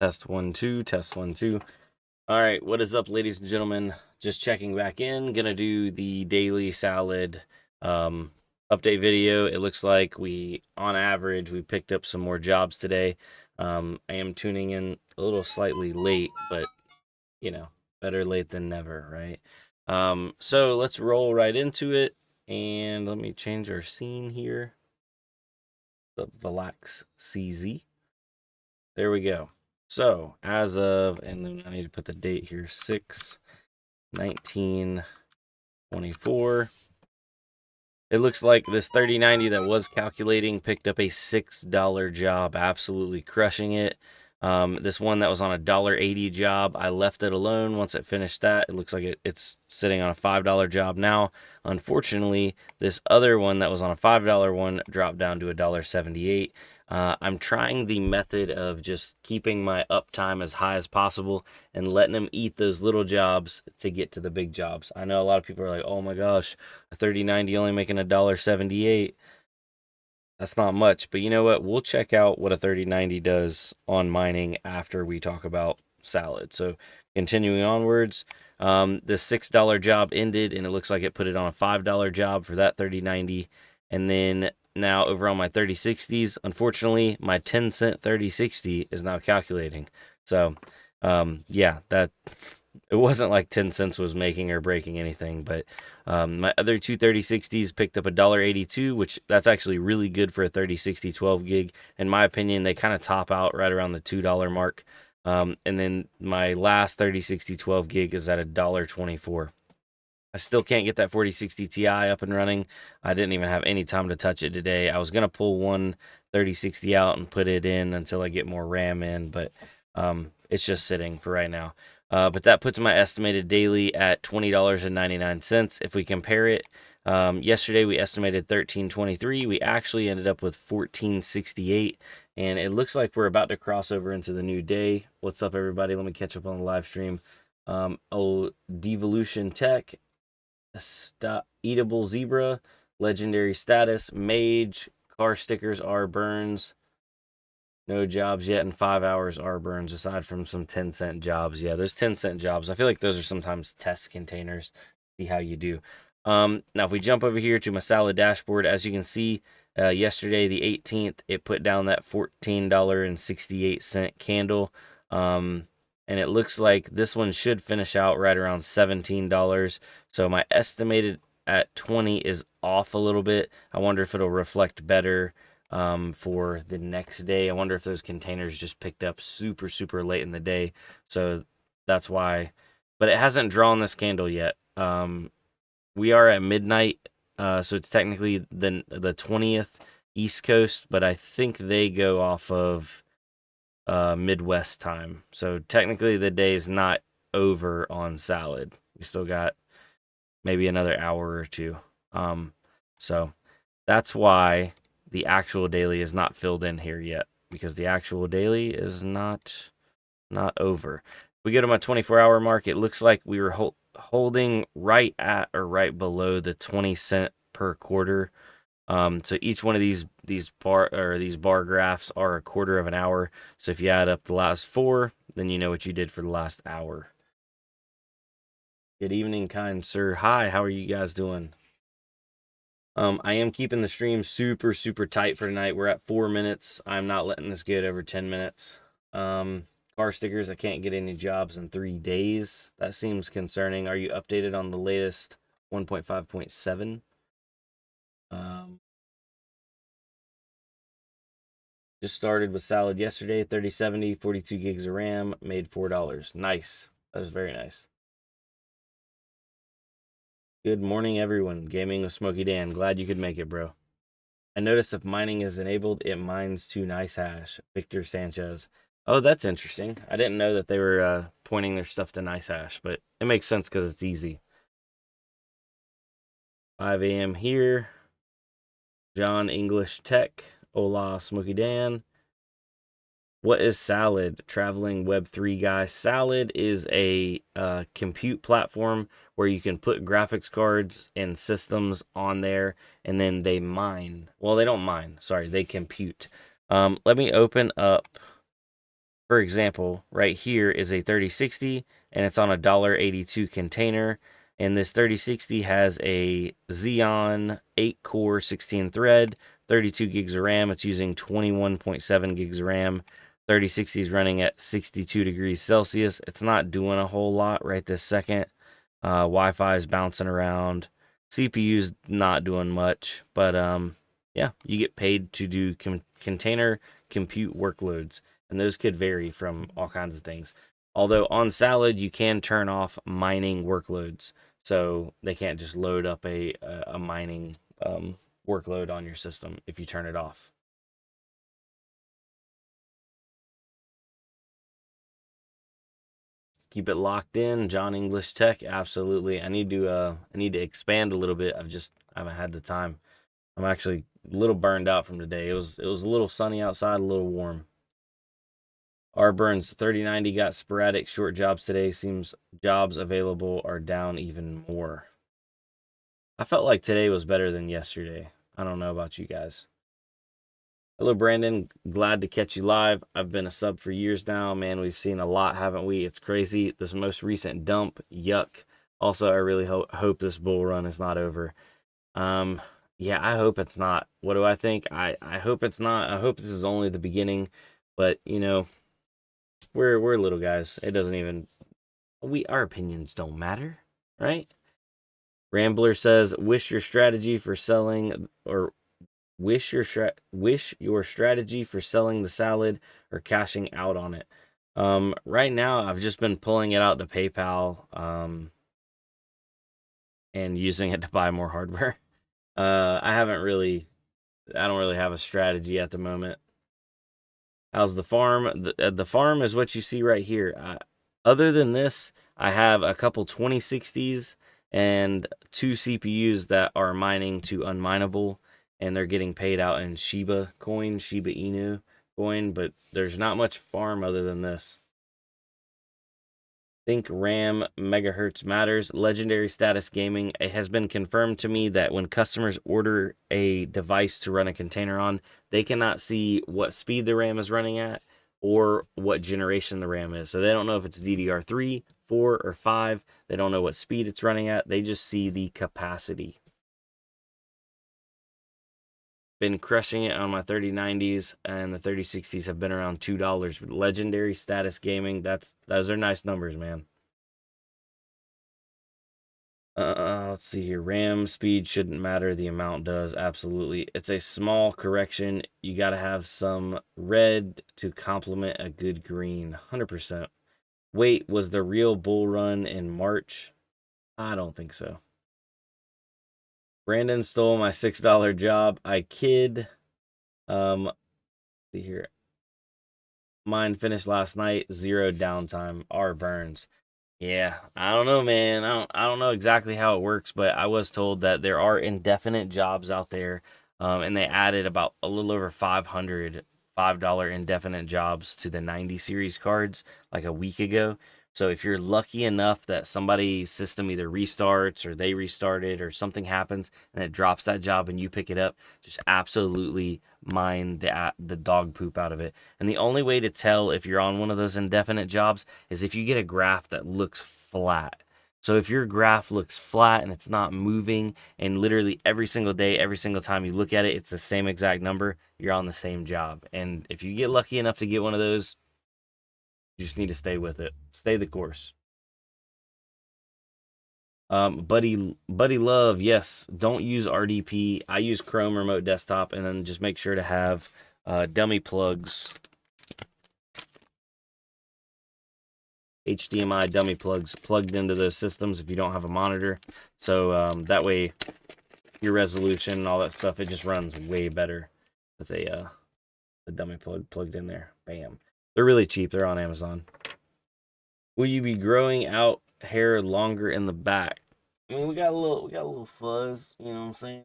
Test 1 2, test 1 2. All right, what is up, ladies and gentlemen? Just checking back in. Gonna do the daily salad update video. It looks like on average, we picked up some more jobs today. I am tuning in a little slightly late, but you know, better late than never, right? So let's roll right into it, and let me change our scene here. The Relax CZ. There we go. So, as of, and then I need to put the date here, 6/19/24. It looks like this 3090 that was calculating picked up a $6 job, absolutely crushing it. This one that was on a $1.80 job, I left it alone. Once it finished that, it looks like it's sitting on a $5 job now. Unfortunately, this other one that was on a $5 one dropped down to $1.78. I'm trying the method of just keeping my uptime as high as possible and letting them eat those little jobs to get to the big jobs. I know a lot of people are like, oh my gosh, a 3090 only making $1.78. That's not much, but you know what? We'll check out what a 3090 does on mining after we talk about salad. So continuing onwards, this $6 job ended, and it looks like it put it on a $5 job for that 3090. And then now over on my 3060s, unfortunately, my 10-cent 3060 is now calculating. So yeah, that it wasn't like 10 cents was making or breaking anything, but my other two 3060s picked up $1.82, which that's actually really good for a 3060 12 gig. In my opinion, they kind of top out right around the $2 mark. And then my last 3060 12 gig is at $1.24. I still can't get that 4060 Ti up and running. I didn't even have any time to touch it today. I was going to pull one 3060 out and put it in until I get more RAM in, but it's just sitting for right now. But that puts my estimated daily at $20.99. If we compare it, yesterday we estimated $13.23. We actually ended up with $14.68, and it looks like we're about to cross over into the new day. What's up, everybody? Let me catch up on the live stream. Devolution Tech, Eatable Zebra, Legendary Status, Mage, Car Stickers, R Burns. No jobs yet in 5 hours, R Burns, aside from some 10-cent jobs. Yeah, those 10-cent jobs, I feel like those are sometimes test containers. See how you do. Now, if we jump over here to my salad dashboard, as you can see, yesterday, the 18th, it put down that $14.68 candle. And it looks like this one should finish out right around $17. So my estimated at 20 is off a little bit. I wonder if it'll reflect better for the next day. I wonder if those containers just picked up super, super late in the day. So that's why. But it hasn't drawn this candle yet. We are at midnight, so it's technically the 20th East Coast, but I think they go off of Midwest time. So technically the day is not over on salad. We still got maybe another hour or two. So that's why the actual daily is not filled in here yet, because the actual daily is not over. If we go to my 24-hour mark, it looks like we were holding right at or right below the 20 cent per quarter. So each one of these bar graphs are a quarter of an hour. So if you add up the last 4, then you know what you did for the last hour. Good evening, kind sir. Hi, how are you guys doing? I am keeping the stream super, super tight for tonight. We're at 4 minutes. I'm not letting this get over 10 minutes. Car stickers, I can't get any jobs in 3 days. That seems concerning. Are you updated on the latest 1.5.7? Just started with salad yesterday, 3070, 42 gigs of RAM, made $4. Nice. That was very nice. Good morning, everyone. Gaming with Smokey Dan. Glad you could make it, bro. I noticed if mining is enabled, it mines to nice hash. Victor Sanchez. Oh, that's interesting. I didn't know that they were pointing their stuff to nice hash, but it makes sense because it's easy. 5 a.m. here. John English Tech. Hola, Smokey Dan. What is Salad? Traveling Web3 guy. Salad is a compute platform where you can put graphics cards and systems on there, and then they mine. Well, they don't mine. Sorry, they compute. Let me open up For example, right here is a 3060 and it's on a $1.82 container. And this 3060 has a Xeon 8 core 16 thread, 32 gigs of RAM. It's using 21.7 gigs of RAM. 3060 is running at 62 degrees Celsius. It's not doing a whole lot right this second. Wi-Fi is bouncing around. CPU's not doing much, but yeah, you get paid to do container compute workloads, and those could vary from all kinds of things. Although on Salad, you can turn off mining workloads, so they can't just load up a mining workload on your system if you turn it off. Keep it locked in, John English Tech. Absolutely. I need to expand a little bit. I haven't had the time. I'm actually a little burned out from today. It was a little sunny outside, a little warm. R Burns 3090 got sporadic short jobs today. Seems jobs available are down even more. I felt like today was better than yesterday. I don't know about you guys. Hello, Brandon. Glad to catch you live. I've been a sub for years now. Man, we've seen a lot, haven't we? It's crazy. This most recent dump, yuck. Also, I really hope this bull run is not over. Yeah, I hope it's not. What do I think? I hope it's not. I hope this is only the beginning. But you know, we're little guys. It doesn't even. Our opinions don't matter, right? Rambler says, wish your strategy for selling or wish your strategy for selling the salad or cashing out on it. Right now I've just been pulling it out to PayPal and using it to buy more hardware. I don't really have a strategy at the moment. How's the farm? The farm is what you see right here. Other than this, I have a couple 2060s and 2 CPUs that are mining to unminable, and they're getting paid out in Shiba Inu coin, but there's not much farm other than this. Think RAM megahertz matters. Legendary Status Gaming. It has been confirmed to me that when customers order a device to run a container on, they cannot see what speed the RAM is running at or what generation the RAM is. So they don't know if it's DDR3, 4, or 5. They don't know what speed it's running at. They just see the capacity. Been crushing it on my 3090s, and the 3060s have been around $2. Legendary Status Gaming, those are nice numbers, man. Let's see here. RAM speed shouldn't matter. The amount does. Absolutely. It's a small correction. You got to have some red to complement a good green. 100%. Wait, was the real bull run in March? I don't think so. Brandon stole my $6 job. I kid. See here. Mine finished last night. 0 downtime. R Burns. Yeah, I don't know, man. I don't know exactly how it works, but I was told that there are indefinite jobs out there, and they added about a little over 500 $5 indefinite jobs to the 90 series cards like a week ago. So if you're lucky enough that somebody's system either restarts or they restarted or something happens and it drops that job and you pick it up, just absolutely mine the dog poop out of it. And the only way to tell if you're on one of those indefinite jobs is if you get a graph that looks flat. So if your graph looks flat and it's not moving, and literally every single day, every single time you look at it, it's the same exact number, you're on the same job. And if you get lucky enough to get one of those, you just need to stay with it. Stay the course. Buddy Love, yes. Don't use RDP. I use Chrome Remote Desktop, and then just make sure to have dummy plugs, HDMI dummy plugs plugged into those systems if you don't have a monitor. So that way, your resolution and all that stuff, it just runs way better with a dummy plug plugged in there. Bam. They're really cheap. They're on Amazon. Will you be growing out hair longer in the back? I mean, we got a little fuzz. You know what I'm saying?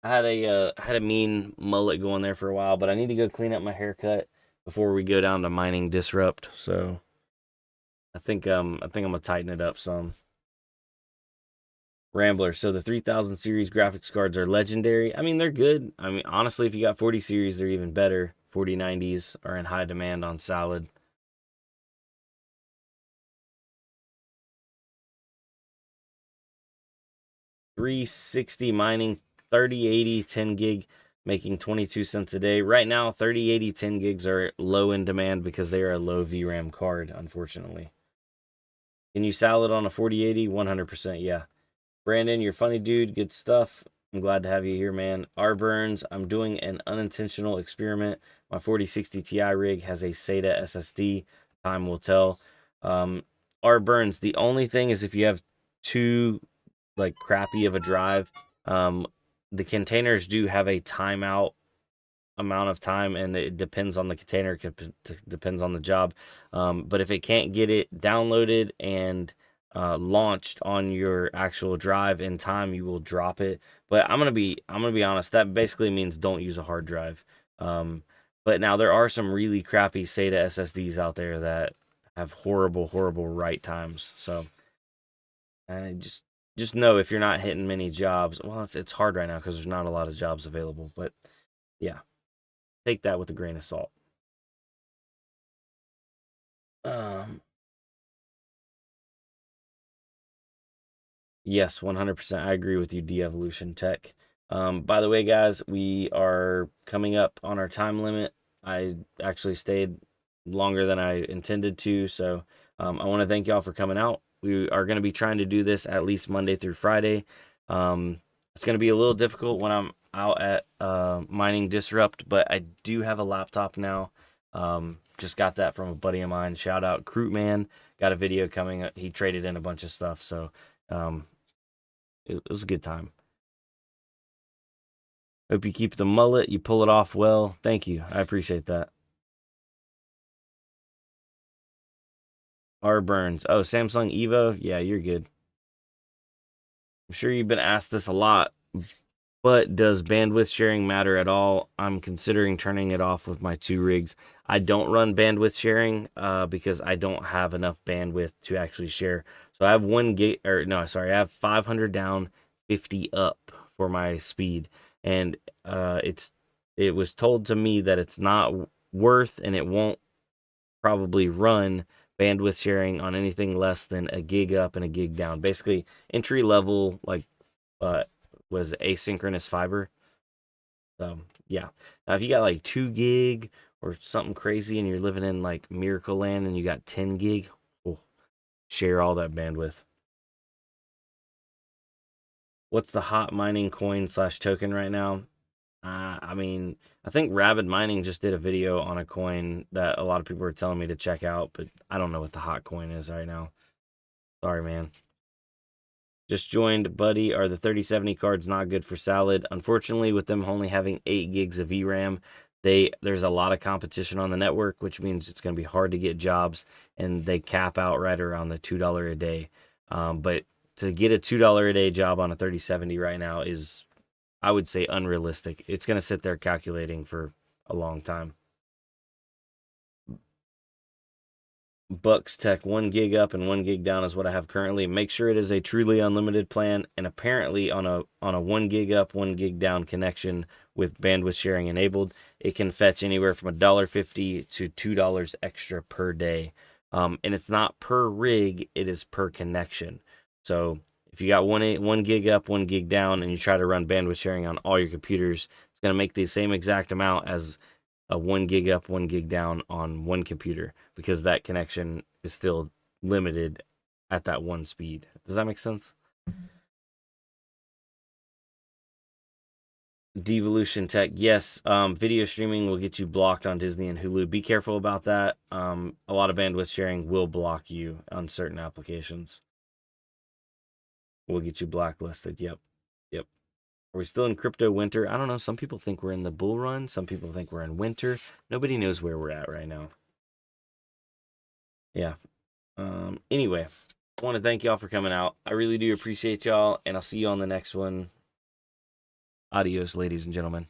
I had a mean mullet going there for a while, but I need to go clean up my haircut before we go down to mining disrupt. So I think I'm gonna tighten it up some. Rambler. So the 3000 series graphics cards are legendary. I mean, they're good. I mean, honestly, if you got 40 series, they're even better. 4090s are in high demand on Salad. 360 mining, 3080 10 gig, making 22 cents a day. Right now, 3080 10 gigs are low in demand because they are a low VRAM card, unfortunately. Can you salad on a 4080? 100%, yeah. Brandon, you're funny, dude. Good stuff. I'm glad to have you here, man. R Burns, I'm doing an unintentional experiment. My 4060 Ti rig has a SATA SSD. Time will tell. R Burns, the only thing is if you have too like crappy of a drive, the containers do have a timeout amount of time, and it depends on the container, depends on the job. But if it can't get it downloaded and launched on your actual drive in time, you will drop it. But I'm gonna be honest, that basically means don't use a hard drive. But now there are some really crappy SATA SSDs out there that have horrible write times. So just know if you're not hitting many jobs, well, it's hard right now because there's not a lot of jobs available. But yeah, take that with a grain of salt. Yes, 100%. I agree with you, De-Evolution Tech. By the way, guys, we are coming up on our time limit. I actually stayed longer than I intended to, so I want to thank y'all for coming out. We are going to be trying to do this at least Monday through Friday. It's going to be a little difficult when I'm out at Mining Disrupt, but I do have a laptop now. Just got that from a buddy of mine. Shout out Crew Man. Got a video coming. He traded in a bunch of stuff, so it was a good time. Hope you keep the mullet. You pull it off well. Thank you. I appreciate that. R Burns. Oh, Samsung Evo. Yeah, you're good. I'm sure you've been asked this a lot, but does bandwidth sharing matter at all? I'm considering turning it off with my 2 rigs. I don't run bandwidth sharing because I don't have enough bandwidth to actually share. So I have 1 gig, or no, sorry, I have 500 down, 50 up for my speed, and it was told to me that it's not worth, and it won't probably run bandwidth sharing on anything less than a gig up and a gig down. Basically, entry level, like was asynchronous fiber. So yeah. Now if you got like 2 gig or something crazy and you're living in like Miracle Land and you got 10 gig, oh, share all that bandwidth. What's the hot mining coin / token right now? I mean, I think Rabid Mining just did a video on a coin that a lot of people are telling me to check out, but I don't know what the hot coin is right now. Sorry, man. Just joined, buddy. Are the 3070 cards not good for Salad? Unfortunately, with them only having 8 gigs of VRAM, there's a lot of competition on the network, which means it's going to be hard to get jobs, and they cap out right around the $2 a day. But to get a $2 a day job on a 3070 right now is, I would say, unrealistic. It's going to sit there calculating for a long time. Bucks Tech, 1 gig up and 1 gig down is what I have currently. Make sure it is a truly unlimited plan, and apparently on a 1 gig up, 1 gig down connection with bandwidth sharing enabled, it can fetch anywhere from $1.50 to $2 extra per day. And it's not per rig, it is per connection. So if you got 1 gig up, 1 gig down, and you try to run bandwidth sharing on all your computers, it's going to make the same exact amount as a 1 gig up, 1 gig down on one computer, because that connection is still limited at that one speed. Does that make sense? Devolution Tech, yes. Video streaming will get you blocked on Disney and Hulu. Be careful about that. A lot of bandwidth sharing will block you on certain applications. Will get you blacklisted. Yep. Are we still in crypto winter? I don't know. Some people think we're in the bull run. Some people think we're in winter. Nobody knows where we're at right now. Yeah. Anyway, I want to thank y'all for coming out. I really do appreciate y'all, and I'll see you on the next one. Adios, ladies and gentlemen.